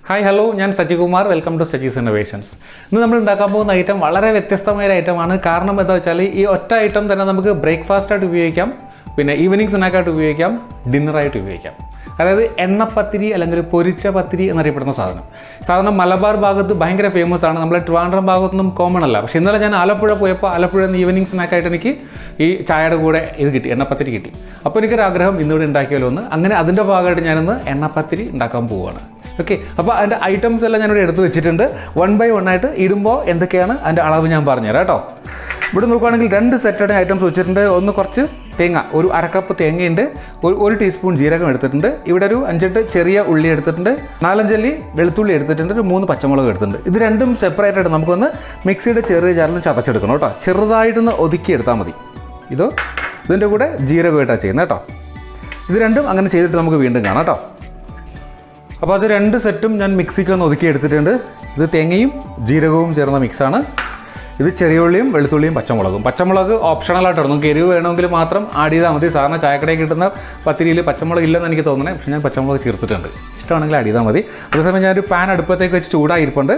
Hi hello ഞാൻ Saji Kumar welcome to Saji's innovations. ഇന്ന് നമ്മൾ ഉണ്ടാക്കാൻ പോകുന്ന ഐറ്റം വളരെ വ്യത്യസ്തമായ ഒരു ഐറ്റമാണ്. കാരണം എന്താ വെച്ചാൽ ഈ ഒറ്റ ഐറ്റം തന്നെ നമുക്ക് ബ്രേക്ക്ഫാസ്റ്റായിട്ട് ഉപയോഗിക്കാം, പിന്നെ ഈവനിങ് സ്നാക്കായിട്ട് ഉപയോഗിക്കാം, ഡിന്നറായിട്ട് ഉപയോഗിക്കാം. അതായത് എണ്ണപ്പത്തിരി അല്ലെങ്കിൽ പൊരിച്ച പത്തിരി എന്നറിയപ്പെടുന്ന സാധനം മലബാർ ഭാഗത്ത് ഭയങ്കര ഫേമസ് ആണ്. നമ്മളെ ട്രിവാൻഡ്രം ഭാഗത്തൊന്നും കോമൺ അല്ല. പക്ഷേ ഇന്നലെ ഞാൻ ആലപ്പുഴ പോയപ്പോൾ ആലപ്പുഴ ഈവനിങ് സ്നാക്കായിട്ട് എനിക്ക് ഈ ചായയുടെ കൂടെ ഇത് കിട്ടി, എണ്ണപ്പത്തിരി കിട്ടി. അപ്പോൾ എനിക്കൊരാഗ്രഹം ഇന്നിവിടെ ഉണ്ടാക്കിയാലോ ഒന്ന്. അങ്ങനെ അതിൻ്റെ ഭാഗമായിട്ട് ഞാനിന്ന് എണ്ണപ്പത്തിരി ഉണ്ടാക്കാൻ പോവുകയാണ്. ഓക്കെ, അപ്പോൾ അതിൻ്റെ ഐറ്റംസ് എല്ലാം ഞാനിവിടെ എടുത്ത് വെച്ചിട്ടുണ്ട്. 1 by 1 ആയിട്ട് ഇടുമ്പോൾ എന്തൊക്കെയാണ് അതിൻ്റെ അളവ് ഞാൻ പറഞ്ഞുതരാം കേട്ടോ. ഇവിടെ നോക്കുകയാണെങ്കിൽ 2 സെറ്റായിട്ട് ഐറ്റംസ് വെച്ചിട്ടുണ്ട്. ഒന്ന് കുറച്ച് തേങ്ങ, ഒരു അരക്കപ്പ് തേങ്ങയുണ്ട്, ഒരു ടീസ്പൂൺ ജീരകം എടുത്തിട്ടുണ്ട്, ഇവിടെ ഒരു 5-8 ചെറിയ ഉള്ളി എടുത്തിട്ടുണ്ട്, 4-5 അല്ലി വെളുത്തുള്ളി എടുത്തിട്ടുണ്ട്, ഒരു 3 പച്ചമുളക് എടുത്തിട്ടുണ്ട്. ഇത് രണ്ടും സെപ്പറേറ്റ് ആയിട്ട് നമുക്കൊന്ന് മിക്സിയുടെ ചെറിയ ജാറിൽ ചതച്ചെടുക്കണം കേട്ടോ. ചെറുതായിട്ടൊന്ന് ഒതുക്കിയെടുത്താൽ മതി. ഇതിൻ്റെ കൂടെ ജീരകമായിട്ടാണ് ചെയ്യുന്നത് കേട്ടോ. ഇത് രണ്ടും അങ്ങനെ ചെയ്തിട്ട് നമുക്ക് വീണ്ടും കാണാം കേട്ടോ. അപ്പോൾ അത് 2 സെറ്റും ഞാൻ മിക്സിക്കൊന്ന് ഒതുക്കി എടുത്തിട്ടുണ്ട്. ഇത് തേങ്ങയും ജീരകവും ചേർന്ന മിക്സാണ്. ഇത് ചെറിയ ഉള്ളിയും വെളുത്തുള്ളിയും പച്ചമുളക് ഓപ്ഷണലായിട്ട് ഇടും. നമുക്ക് എരിവ് വേണമെങ്കിൽ മാത്രം ആഡ് ചെയ്താൽ മതി. സാധാരണ ചായക്കടയിൽ കിട്ടുന്ന പത്തിരിയിൽ പച്ചമുളക് ഇല്ലെന്ന് എനിക്ക് തോന്നുന്നത്, പക്ഷേ ഞാൻ പച്ചമുളക് ചേർത്തിട്ടുണ്ട്. ഇഷ്ടമാണെങ്കിൽ ആഡ് ചെയ്താൽ മതി. അതേസമയം ഞാനൊരു പാൻ അടുപ്പത്തേക്ക് വെച്ച് ചൂടായിരിപ്പുണ്ട്.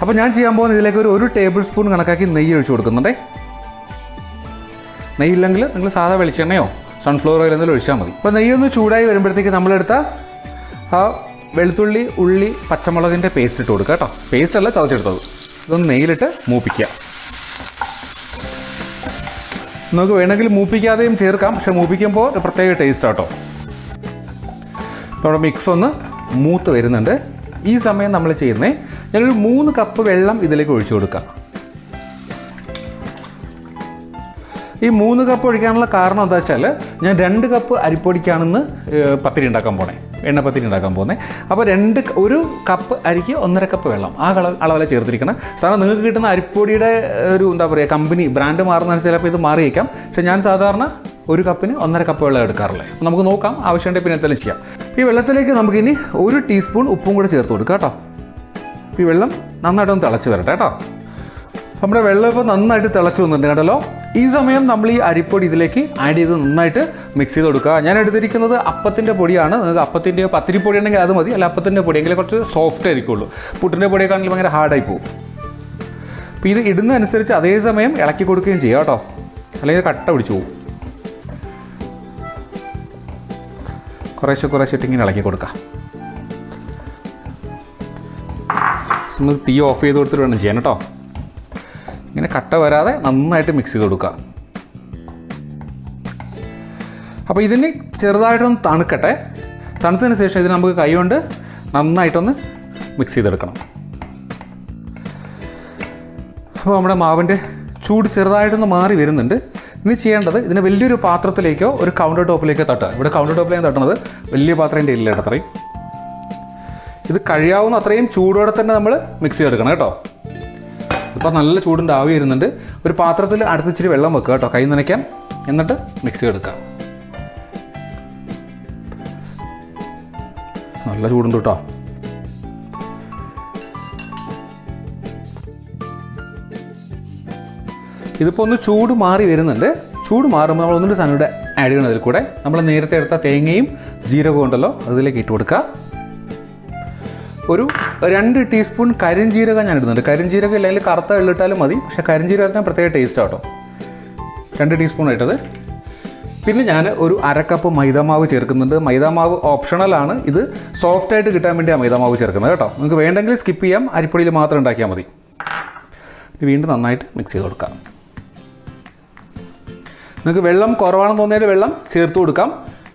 അപ്പോൾ ഞാൻ ചെയ്യാൻ പോകുന്ന ഇതിലേക്ക് ഒരു ടേബിൾ സ്പൂൺ കണക്കാക്കി നെയ്യ് ഒഴിച്ച് കൊടുക്കുന്നുണ്ടേ. നെയ്യില്ലെങ്കിൽ നിങ്ങൾ സാധാ വെളിച്ചെണ്ണയോ സൺഫ്ലവർ ഓയിൽ എന്തെങ്കിലും ഒഴിച്ചാൽ മതി. അപ്പോൾ നെയ്യൊന്ന് ചൂടായി വരുമ്പോഴത്തേക്ക് നമ്മളെടുത്ത ആ വെളുത്തുള്ളി ഉള്ളി പച്ചമുളകിൻ്റെ പേസ്റ്റ് ഇട്ട് കൊടുക്കുക കേട്ടോ. പേസ്റ്റല്ല, ചതച്ചെടുത്തത്. ഇതൊന്ന് നെയ്യിലിട്ട് മൂപ്പിക്കുക. നമുക്ക് വേണമെങ്കിൽ മൂപ്പിക്കാതെയും ചേർക്കാം, പക്ഷെ മൂപ്പിക്കുമ്പോൾ ഒരു പ്രത്യേക ടേസ്റ്റ് ആട്ടോ. നമ്മുടെ മിക്സ് ഒന്ന് മൂത്ത് വരുന്നുണ്ട്. ഈ സമയം നമ്മൾ ചെയ്യുന്നത് ഞാനൊരു 3 കപ്പ് വെള്ളം ഇതിലേക്ക് ഒഴിച്ചു കൊടുക്കാം. ഈ 3 കപ്പ് ഒഴിക്കാനുള്ള കാരണം എന്താ വെച്ചാൽ ഞാൻ 2 കപ്പ് അരിപ്പൊടിക്കാണെന്ന് പത്തിരി ഉണ്ടാക്കാൻ പോണേ, എണ്ണപ്പത്തിരി ഉണ്ടാക്കാൻ പോകുന്നത്. അപ്പോൾ ഒരു കപ്പ് അരിക്ക് 1.5 കപ്പ് വെള്ളം, ആ അളവിൽ ചേർത്തിരിക്കണം. സാധാരണ നിങ്ങൾക്ക് കിട്ടുന്ന അരിപ്പൊടിയുടെ ഒരു എന്താ പറയുക കമ്പനി ബ്രാൻഡ് മാറുന്ന ചിലപ്പോൾ ഇത് മാറിയേക്കാം. പക്ഷേ ഞാൻ സാധാരണ 1 കപ്പിന് 1.5 കപ്പ് വെള്ളം എടുക്കാറുള്ളത്. അപ്പോൾ നമുക്ക് നോക്കാം, ആവശ്യമുണ്ടെങ്കിൽ പിന്നെ എന്തെങ്കിലും ചെയ്യാം. ഈ വെള്ളത്തിലേക്ക് നമുക്കിനി 1 ടീസ്പൂൺ ഉപ്പും കൂടെ ചേർത്ത് കൊടുക്കാം കേട്ടോ. ഈ വെള്ളം നന്നായിട്ടൊന്ന് തിളച്ച് വരട്ടെ കേട്ടോ. നമ്മുടെ വെള്ളം ഇപ്പോൾ നന്നായിട്ട് തിളച്ച് വന്നിട്ടുണ്ട് കേട്ടല്ലോ. ഈ സമയം നമ്മൾ ഈ അരിപ്പൊടി ഇതിലേക്ക് ആഡ് ചെയ്ത് നന്നായിട്ട് മിക്സ് ചെയ്ത് കൊടുക്കുക. ഞാൻ എടുത്തിരിക്കുന്നത് അപ്പത്തിൻ്റെ പൊടിയാണ്. നിങ്ങൾക്ക് അപ്പത്തിൻ്റെ പത്തിരിപ്പൊടി ഉണ്ടെങ്കിൽ അത് മതി, അല്ല അപ്പത്തിൻ്റെ പൊടിയെങ്കിൽ കുറച്ച് സോഫ്റ്റ് ആയിരിക്കുള്ളൂ. പുട്ടിൻ്റെ പൊടിയൊക്കെയാണെങ്കിൽ ഭയങ്കര ഹാർഡായി പോകും. അപ്പോൾ ഇത് ഇടുന്നതനുസരിച്ച് അതേ സമയം ഇളക്കി കൊടുക്കുകയും ചെയ്യുക കേട്ടോ, അല്ലെങ്കിൽ കട്ട പിടിച്ചു പോകും. കുറേശ്ശെ ഇട്ടിങ്ങനെ ഇളക്കി കൊടുക്കുക. നമുക്ക് തീ ഓഫ് ചെയ്ത് കൊടുത്തിട്ട് വേണം ചെയ്യാൻ കേട്ടോ. ഇങ്ങനെ കട്ട വരാതെ നന്നായിട്ട് മിക്സ് ചെയ്ത് കൊടുക്കുക. അപ്പോൾ ഇതിന് ചെറുതായിട്ടൊന്ന് തണുക്കട്ടെ. തണുത്തതിന് ശേഷം ഇതിന് നമുക്ക് കൈ കൊണ്ട് നന്നായിട്ടൊന്ന് മിക്സ് ചെയ്തെടുക്കണം. അപ്പോൾ നമ്മുടെ മാവിൻ്റെ ചൂട് ചെറുതായിട്ടൊന്ന് മാറി വരുന്നുണ്ട്. ഇനി ചെയ്യേണ്ടത് ഇതിനെ വലിയൊരു പാത്രത്തിലേക്കോ ഒരു കൗണ്ടർ ടോപ്പിലേക്കോ തട്ടുക. ഇവിടെ കൗണ്ടർ ടോപ്പിലേക്ക് തട്ടുന്നത് വലിയ പാത്രത്തിൻ്റെ ഇല്ല അത്രയും. ഇത് കഴിയാവുന്ന അത്രയും ചൂടോടെ തന്നെ നമ്മൾ മിക്സ് ചെയ്തെടുക്കണം കേട്ടോ. ഇപ്പോൾ നല്ല ചൂടിൻ്റെ ആവി വരുന്നുണ്ട്. ഒരു പാത്രത്തിൽ അടുത്തിച്ചിരി വെള്ളം വെക്കുക കേട്ടോ, കൈ നനയ്ക്കാം. എന്നിട്ട് മിക്സ് ചെയ്തെടുക്കാം. നല്ല ചൂടുണ്ട് കേട്ടോ. ഇതിപ്പോൾ ഒന്ന് ചൂട് മാറി വരുന്നുണ്ട്. ചൂട് മാറുമ്പോൾ നമ്മൾ ഒന്നിൻ്റെ സാധനം ഇവിടെ ആഡ് ചെയ്യണം. അതിൽ കൂടെ നമ്മൾ നേരത്തെ എടുത്ത തേങ്ങയും ജീരകവും ഉണ്ടല്ലോ അതിലേക്ക് ഇട്ട് കൊടുക്കുക. ഒരു 2 ടീസ്പൂൺ കരിഞ്ജീരകം ഞാൻ ഇടുന്നുണ്ട്. കരിഞ്ജീരകം ഇല്ലെങ്കിൽ കറുത്ത എള്ളിട്ടാലും മതി, പക്ഷേ കരിഞ്ജീരകത്തിന് പ്രത്യേക ടേസ്റ്റ് ആട്ടോ. 2 ടീസ്പൂൺ ഇട്ടത്. പിന്നെ ഞാൻ ഒരു 1/2 കപ്പ് മൈദാമാവ് ചേർക്കുന്നുണ്ട്. മൈദാമാവ് ഓപ്ഷണലാണ്. ഇത് സോഫ്റ്റായിട്ട് കിട്ടാൻ വേണ്ടിയാണ് മൈദാമാവ് ചേർക്കുന്നത് കേട്ടോ. നിങ്ങൾക്ക് വേണ്ടെങ്കിൽ സ്കിപ്പ് ചെയ്യാം, അരിപ്പൊടിയിൽ മാത്രം ഉണ്ടാക്കിയാൽ മതി. വീണ്ടും നന്നായിട്ട് മിക്സ് ചെയ്ത് കൊടുക്കാം. നിങ്ങൾക്ക് വെള്ളം കുറവാണെന്ന് തോന്നിയാൽ വെള്ളം ചേർത്ത് കൊടുക്കാം.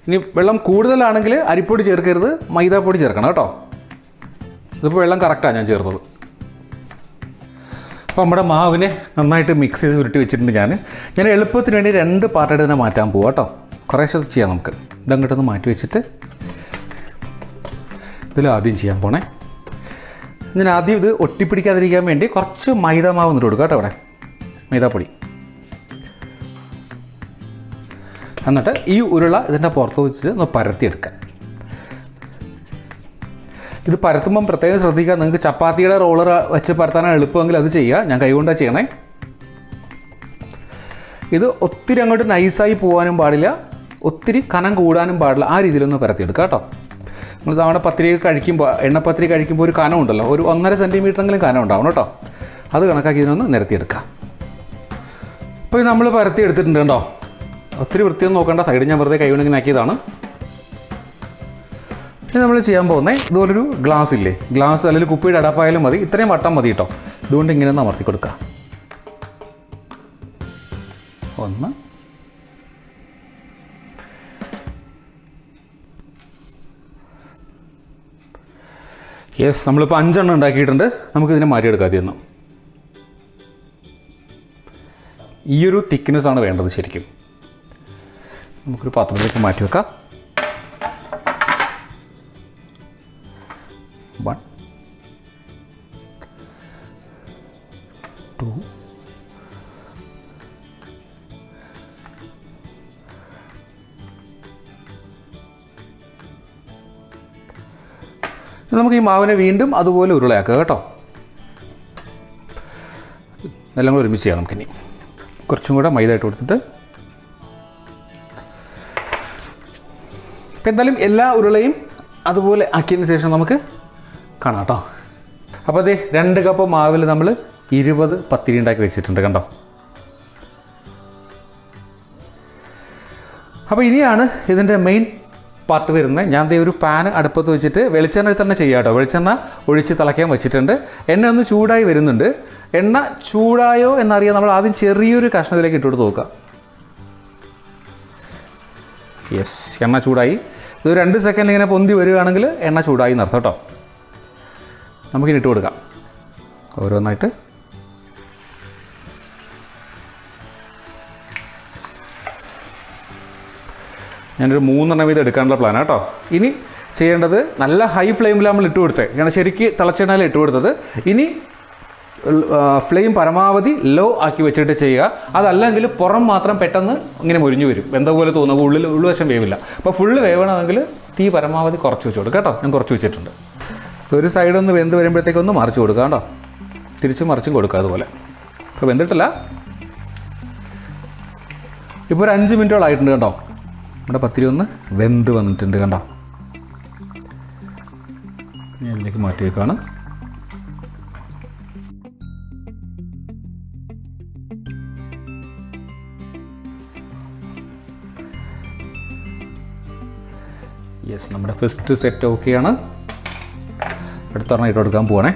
ഇനി വെള്ളം കൂടുതലാണെങ്കിൽ അരിപ്പൊടി ചേർക്കരുത്, മൈദാപ്പൊടി ചേർക്കണം കേട്ടോ. ഇതിപ്പോൾ വെള്ളം കറക്റ്റാണ് ഞാൻ ചേർത്തത്. അപ്പോൾ നമ്മുടെ മാവിനെ നന്നായിട്ട് മിക്സ് ചെയ്ത് ഉരുട്ടി വെച്ചിട്ടുണ്ട്. ഞാൻ എളുപ്പത്തിന് വേണ്ടി 2 പാർട്ടായിട്ട് തന്നെ മാറ്റാൻ പോവാം കേട്ടോ. കുറേശ്ശെ ചെയ്യാം നമുക്ക്. ഇതങ്ങോട്ടൊന്ന് മാറ്റി വെച്ചിട്ട് ഇതിൽ ആദ്യം ചെയ്യാൻ പോണേ. ഞാൻ ആദ്യം ഇത് ഒട്ടിപ്പിടിക്കാതിരിക്കാൻ വേണ്ടി കുറച്ച് മൈദാമാവ് എന്നിട്ട് കൊടുക്കുക കേട്ടോ. ഇവിടെ മൈദാപ്പൊടി. എന്നിട്ട് ഈ ഉരുള ഇതിൻ്റെ പുറത്ത് വെച്ചിട്ട് ഒന്ന് പരത്തിയെടുക്കാം. ഇത് പരത്തുമ്പം പ്രത്യേകം ശ്രദ്ധിക്കുക. നിങ്ങൾക്ക് ചപ്പാത്തിയുടെ റോളർ വെച്ച് പരത്താനാണ് എളുപ്പമെങ്കിൽ അത് ചെയ്യുക. ഞാൻ കൈകൊണ്ടാണ് ചെയ്യണേ. ഇത് ഒത്തിരി അങ്ങോട്ട് നൈസായി പോകാനും പാടില്ല, ഒത്തിരി കനം കൂടാനും പാടില്ല. ആ രീതിയിലൊന്ന് പരത്തിയെടുക്കുക കേട്ടോ. നമ്മൾ നമ്മുടെ പത്തിരി കഴിക്കുമ്പോൾ എണ്ണപ്പത്തിരി കഴിക്കുമ്പോൾ ഒരു കനം ഉണ്ടല്ലോ, ഒരു 1.5 സെൻറ്റിമീറ്ററെങ്കിലും കനം ഉണ്ടാവണം കേട്ടോ. അത് കണക്കാക്കി ഇതിനൊന്ന് നിരത്തിയെടുക്കാം. അപ്പോൾ ഇത് നമ്മൾ പരത്തി എടുത്തിട്ടുണ്ട് കേട്ടോ. ഒത്തിരി വൃത്തിയൊന്നും നോക്കേണ്ട, സൈഡ് ഞാൻ വെറുതെ കൈകൊണ്ടിങ്ങനെ ആക്കിയതാണ്. ഇത് നമ്മൾ ചെയ്യാൻ പോകുന്നത് ഇതുപോലൊരു ഗ്ലാസ് ഇല്ലേ, ഗ്ലാസ് അല്ലെങ്കിൽ കുപ്പിയുടെ അടപ്പായാലും മതി, ഇത്രയും വട്ടം മതി കേട്ടോ. ഇതുകൊണ്ട് ഇങ്ങനെ ഒന്ന് അമർത്തി കൊടുക്കുക. 1 യെസ്, നമ്മളിപ്പോൾ 5 എണ്ണം ഉണ്ടാക്കിയിട്ടുണ്ട്. നമുക്കിതിനെ മാറ്റിയെടുക്കാം. ആദ്യം ഈ ഒരു തിക്നെസ്സാണ് വേണ്ടത് ശരിക്കും. നമുക്കൊരു പാത്രത്തിലേക്ക് മാറ്റി വെക്കാം. 1 2 നമുക്ക് ഈ മാവിനെ വീണ്ടും അതുപോലെ ഉരുളയാക്കുക കേട്ടോ. എല്ലാം കൂടെ ഒരുമിച്ച് ചെയ്യാം. നമുക്കിനി കുറച്ചും കൂടെ മൈദ ഇട്ട് കൊടുത്തിട്ട്, ഇപ്പം എന്തായാലും എല്ലാ ഉരുളയും അതുപോലെ ആക്കിയതിന് ശേഷം നമുക്ക് കാണാം കേട്ടോ. അപ്പോൾ അതെ 2 കപ്പ് മാവിൽ നമ്മൾ 20 പത്തിരി ഉണ്ടാക്കി വെച്ചിട്ടുണ്ട് കണ്ടോ. അപ്പോൾ ഇനിയാണ് ഇതിൻ്റെ മെയിൻ പാർട്ട് വരുന്നത്. ഞാൻ ദേ ഒരു പാൻ അടുപ്പത്ത് വെച്ചിട്ട് വെളിച്ചെണ്ണ തന്നെ ചെയ്യാം കേട്ടോ. വെളിച്ചെണ്ണ ഒഴിച്ച് തിളയ്ക്കാൻ വെച്ചിട്ടുണ്ട്. എണ്ണ ഒന്ന് ചൂടായി വരുന്നുണ്ട്. എണ്ണ ചൂടായോ എന്നറിയാൻ നമ്മൾ ആദ്യം ചെറിയൊരു കഷ്ണത്തിലേക്ക് ഇട്ട് കൊടുത്ത് നോക്കുക. യെസ്, എണ്ണ ചൂടായി. ഇത് 2 സെക്കൻഡ് ഇങ്ങനെ പൊന്തി വരികയാണെങ്കിൽ എണ്ണ ചൂടായി എന്നർത്ഥം കേട്ടോ. നമുക്കിനി ഇട്ട് കൊടുക്കാം ഓരോന്നായിട്ട്. ഞാനൊരു 3 എണ്ണം വീതം എടുക്കാനുള്ള പ്ലാനാണ് കേട്ടോ. ഇനി ചെയ്യേണ്ടത് നല്ല ഹൈ ഫ്ലെയിമിൽ നമ്മൾ ഇട്ട് കൊടുത്തത്, കാരണം ശരിക്ക് തിളച്ചെണ്ണയിൽ ഇട്ട് കൊടുത്തത്. ഇനി ഫ്ലെയിം പരമാവധി ലോ ആക്കി വെച്ചിട്ട് ചെയ്യുക. അതല്ലെങ്കിൽ പുറം മാത്രം പെട്ടെന്ന് ഇങ്ങനെ മുരിഞ്ഞു വരും, എന്താ പോലെ തോന്നുക, ഉൾവശം വേവില്ല. അപ്പോൾ ഫുള്ള് വേവണമെങ്കിൽ തീ പരമാവധി കുറച്ച് വെച്ച് കൊടുക്കുക കേട്ടോ. ഞാൻ കുറച്ച് വെച്ചിട്ടുണ്ട്. ഒരു സൈഡൊന്ന് വെന്ത് വരുമ്പോഴത്തേക്കൊന്ന് മറിച്ച് കൊടുക്കുക കേട്ടോ. തിരിച്ചും മറിച്ചും കൊടുക്കുക അതുപോലെ. അപ്പോൾ വെന്തിട്ടില്ല, ഇപ്പോൾ ഒരു 5 മിനിറ്റോളം ആയിട്ടുണ്ട് കേട്ടോ. നമ്മുടെ പത്തിരി ഒന്ന് വെന്ത് വന്നിട്ടുണ്ട് കണ്ടോ. ഞാൻ ഇതിലേക്ക് മാറ്റി വയ്ക്കുകയാണ്. യെസ്, നമ്മുടെ ഫസ്റ്റ് സെറ്റ് ഓക്കെയാണ്. അടുത്തൊരെണ്ണം ഇട്ട് കൊടുക്കാൻ പോവാണേ.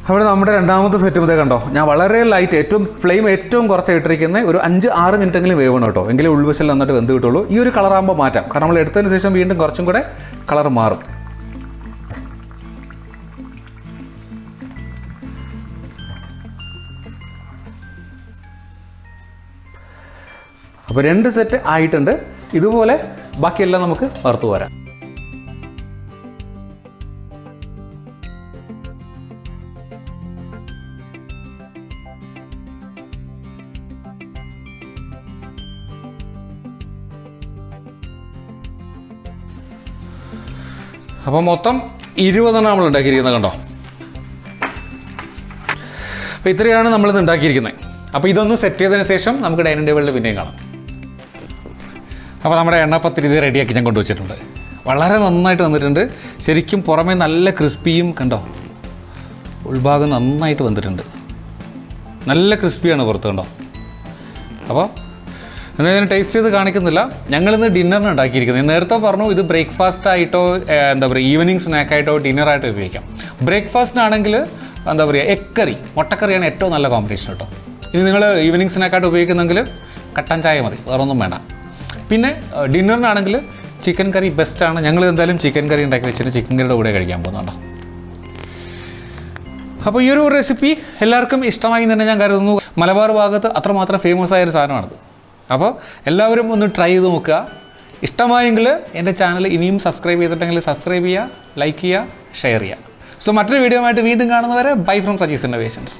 അവിടെ നമ്മുടെ രണ്ടാമത്തെ സെറ്റ് മുതൽ കണ്ടോ. ഞാൻ വളരെ ലൈറ്റ്, ഫ്ലെയിം ഏറ്റവും കുറച്ച് ഇട്ടിരിക്കുന്നത് ഒരു 5-6 മിനിറ്റെങ്കിലും വേവണം കേട്ടോ. എങ്കിലും ഉൾവശം നന്നായിട്ട് വെന്ത് കിട്ടുള്ളൂ. ഈ ഒരു കളറാകുമ്പോൾ മാറ്റാം, കാരണം നമ്മൾ എടുത്തതിന് ശേഷം വീണ്ടും കുറച്ചും കൂടെ കളർ മാറും. അപ്പോൾ 2 സെറ്റ് ആയിട്ടുണ്ട്. ഇതുപോലെ ബാക്കിയെല്ലാം നമുക്ക് വറുത്ത് വരാം. അപ്പോൾ മൊത്തം 20 നമ്മൾ ഉണ്ടാക്കിയിരിക്കുന്നത് കണ്ടോ. അപ്പോൾ ഇത്രയാണ് നമ്മളിന്ന് ഉണ്ടാക്കിയിരിക്കുന്നത്. അപ്പോൾ ഇതൊന്ന് സെറ്റ് ചെയ്തതിന് ശേഷം നമുക്ക് ഡൈനിങ് ടേബിളിൽ പിന്നെയും കാണാം. അപ്പോൾ നമ്മുടെ എണ്ണപ്പത്തിരി ഇത് റെഡിയാക്കി ഞാൻ കൊണ്ടുവച്ചിട്ടുണ്ട്. വളരെ നന്നായിട്ട് വന്നിട്ടുണ്ട്. ശരിക്കും പുറമേ നല്ല ക്രിസ്പിയും കണ്ടോ, ഉൾഭാഗം നന്നായിട്ട് വന്നിട്ടുണ്ട്. നല്ല ക്രിസ്പിയാണ് പുറത്ത് കണ്ടോ. അപ്പോൾ എന്തായാലും ടേസ്റ്റ് ചെയ്ത് കാണിക്കുന്നില്ല. ഞങ്ങളിന്ന് ഡിന്നറിന് ഉണ്ടാക്കിയിരിക്കുന്നത്. നേരത്തെ പറഞ്ഞു ഇത് ബ്രേക്ക്ഫാസ്റ്റ് ആയിട്ടോ എന്താ പറയുക ഈവനിങ് സ്നാക്കായിട്ടോ ഡിന്നറായിട്ടോ ഉപയോഗിക്കാം. ബ്രേക്ക്ഫാസ്റ്റിനാണെങ്കിൽ എന്താ പറയുക എഗ് കറി, മുട്ടക്കറിയാണ് ഏറ്റവും നല്ല കോമ്പിനേഷൻ കേട്ടോ. ഇനി നിങ്ങൾ ഈവനിങ് സ്നാക്കായിട്ട് ഉപയോഗിക്കുന്നെങ്കിൽ കട്ടൻ ചായ മതി, വേറെ ഒന്നും വേണ്ട. പിന്നെ ഡിന്നറിനാണെങ്കിൽ ചിക്കൻ കറി ബെസ്റ്റാണ്. ഞങ്ങൾ എന്തായാലും ചിക്കൻ കറി ഉണ്ടാക്കി വെച്ചിട്ട് ചിക്കൻ കറിയുടെ കൂടെ കഴിക്കാൻ പോകുന്നുണ്ടോ. അപ്പോൾ ഈ ഒരു റെസിപ്പി എല്ലാവർക്കും ഇഷ്ടമായി തന്നെ ഞാൻ കരുതുന്നു. മലബാർ ഭാഗത്ത് അത്രമാത്രം ഫേമസ് ആയൊരു സാധനമാണിത്. അപ്പോൾ എല്ലാവരും ഒന്ന് ട്രൈ ചെയ്ത് നോക്കുക. ഇഷ്ടമായെങ്കിൽ എൻ്റെ ചാനൽ ഇനിയും സബ്സ്ക്രൈബ് ചെയ്തിട്ടുണ്ടെങ്കിൽ സബ്സ്ക്രൈബ് ചെയ്യുക, ലൈക്ക് ചെയ്യുക, ഷെയർ ചെയ്യുക. സോ മറ്റൊരു വീഡിയോ ആയിട്ട് വീണ്ടും കാണുന്നവരെ ബൈ ഫ്രം സജീസ് ഇന്നോവേഷൻസ്.